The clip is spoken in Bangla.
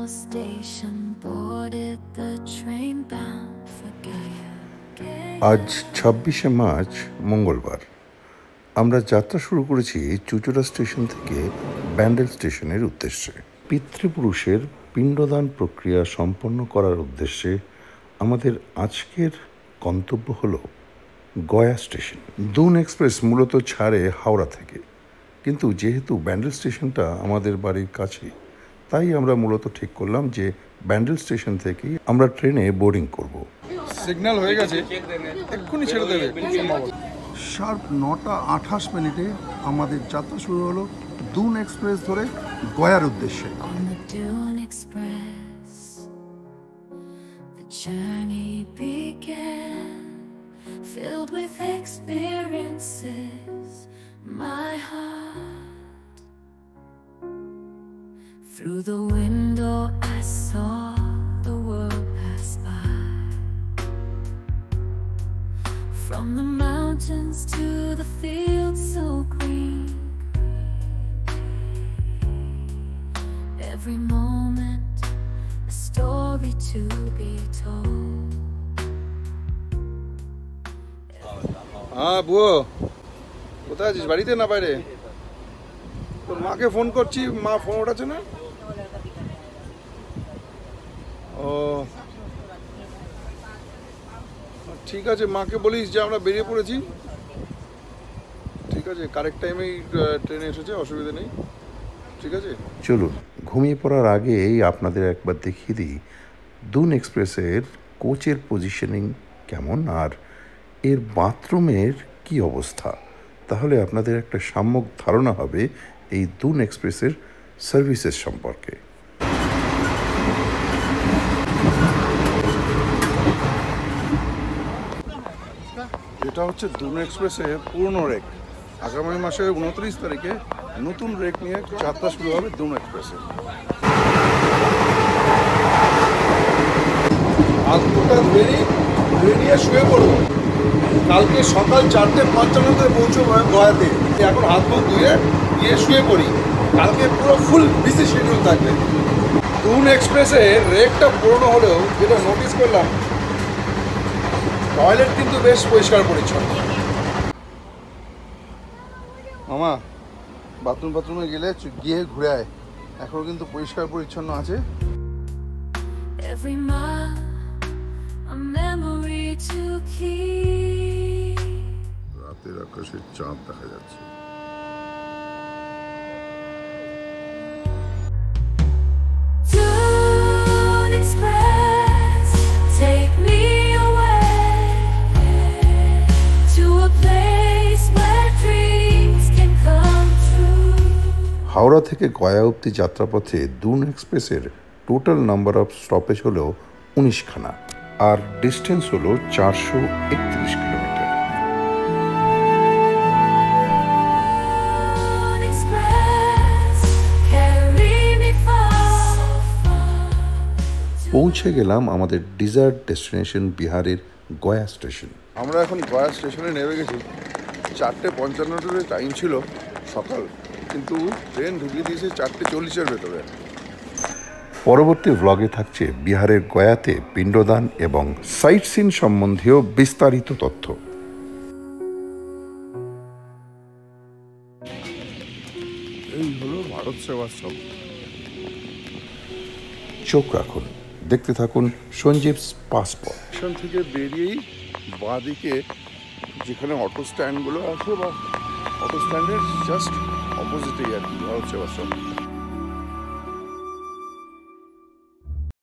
station, boarded the train bound for Gaya. আজ ২৬শে মার্চ মঙ্গলবার। আমরা যাত্রা শুরু করেছি চুঁচুড়া স্টেশন থেকে ব্যান্ডেল স্টেশনের উদ্দেশ্যে। পিতৃপুরুষের পিণ্ডদান প্রক্রিয়া সম্পন্ন করার উদ্দেশ্যে আমাদের আজকের গন্তব্য হল গয়া স্টেশন। দুন এক্সপ্রেস মূলত ছাড়ে হাওড়া থেকে, কিন্তু যেহেতু ব্যান্ডেল স্টেশনটা আমাদের বাড়ির কাছে, তাই আমরা মূলত ঠিক করলাম যে ব্যান্ডেল স্টেশন থেকেই আমরা ট্রেনে বোর্ডিং করব। সিগন্যাল হয়ে গেছে, এক্ষুনি ছেড়ে দেবে। শার্প ৯:২৮ আমাদের যাত্রা শুরু হলো দুন এক্সপ্রেস ধরে গয়ার উদ্দেশ্যে। On the Dune Express, the journey began, filled with experiences, my heart. Through the window I saw the world pass by, from the mountains to the fields so green. Every moment a story to be told. হ্যাঁ বুয়ো, কোথায় আছিস? বাড়িতে না বাইরে? তোর মাকে ফোন করছি, মা ফোন ওঠাচ্ছে না। ও ঠিক আছে, মাকে বলিস যে আমরা বেরিয়ে পড়েছি। ঠিক আছে, কারেক্ট টাইমেই ট্রেনে এসেছে, অসুবিধা নেই। ঠিক আছে, চলুন ঘুমিয়ে পড়ার আগেই আপনাদের একবার দেখিয়ে দিই দুন এক্সপ্রেসের কোচের পজিশনিং কেমন আর এর বাথরুমের কি অবস্থা। তাহলে আপনাদের একটা সাম্যক ধারণা হবে এই দুন এক্সপ্রেসের সার্ভিসেস সম্পর্কে। এটা হচ্ছে দুন এক্সপ্রেসের পুরনো রেক। আগামী মাসের 29 তারিখে নতুন রেক নিয়ে যাত্রা শুরু হবে দুন এক্সপ্রেসে। হাত দুটা বেরিয়ে শুয়ে পড়বো। কালকে সকাল 4:55 পৌঁছবো গয়াতে। এখন হাত মুখ ধুয়ে গিয়ে শুয়ে পড়ি। কালকে পুরো ফুল বিজি শিডিউল থাকবে। দুন এক্সপ্রেসের রেকটা পুরনো হলেও যেটা নোটিস করলাম, টয়লেট কিন্তু বেশ পরিষ্কার পরিচ্ছন্ন। মামা, বাথরুমে গেলে গিয়ে ঘুরে আয়, এখনো কিন্তু পরিষ্কার পরিচ্ছন্ন আছে। Every mile a memory to keep. রাতের আকাশে চাঁদ দেখা যাচ্ছে। Dune Express, take me away to a place where dreams can come true. Howrah থেকে গয়া অবধি যাত্রাপথে দুন এক্সপ্রেসের টোটাল নাম্বার অফ স্টপেজ হলো 19খানা, আর ডিস্টেন্স হলো 431 kilometre. Dune Express, carry me far. পৌঁছে গেলাম আমাদের ডিজায়ার্ড ডেস্টিনেশন বিহারের গয়া স্টেশন। আমরা এখন গয়া স্টেশনে নেমে গেছি। 4:55 টাইম ছিল সকাল, কিন্তু ট্রেন ঢুকিয়ে দিয়েছে 4:40 ভেতরে। পরবর্তী ভ্লগে থাকছে বিহারের গয়াতে পিণ্ডদান এবং সাইট সিন সম্বন্ধীয় বিস্তারিত তথ্য। এই হলো ভারত সেবাশ্রম। চোখ রাখুন, দেখতে থাকুন সঞ্জীবস পাসপোর্ট। স্টেশন থেকে বেরিয়েই বাঁদিকে যেখানে অটো স্ট্যান্ডগুলো আছে, বা অটো স্ট্যান্ডের জাস্ট অপোজিটেই আর কি ভারত সেবাশ্রম।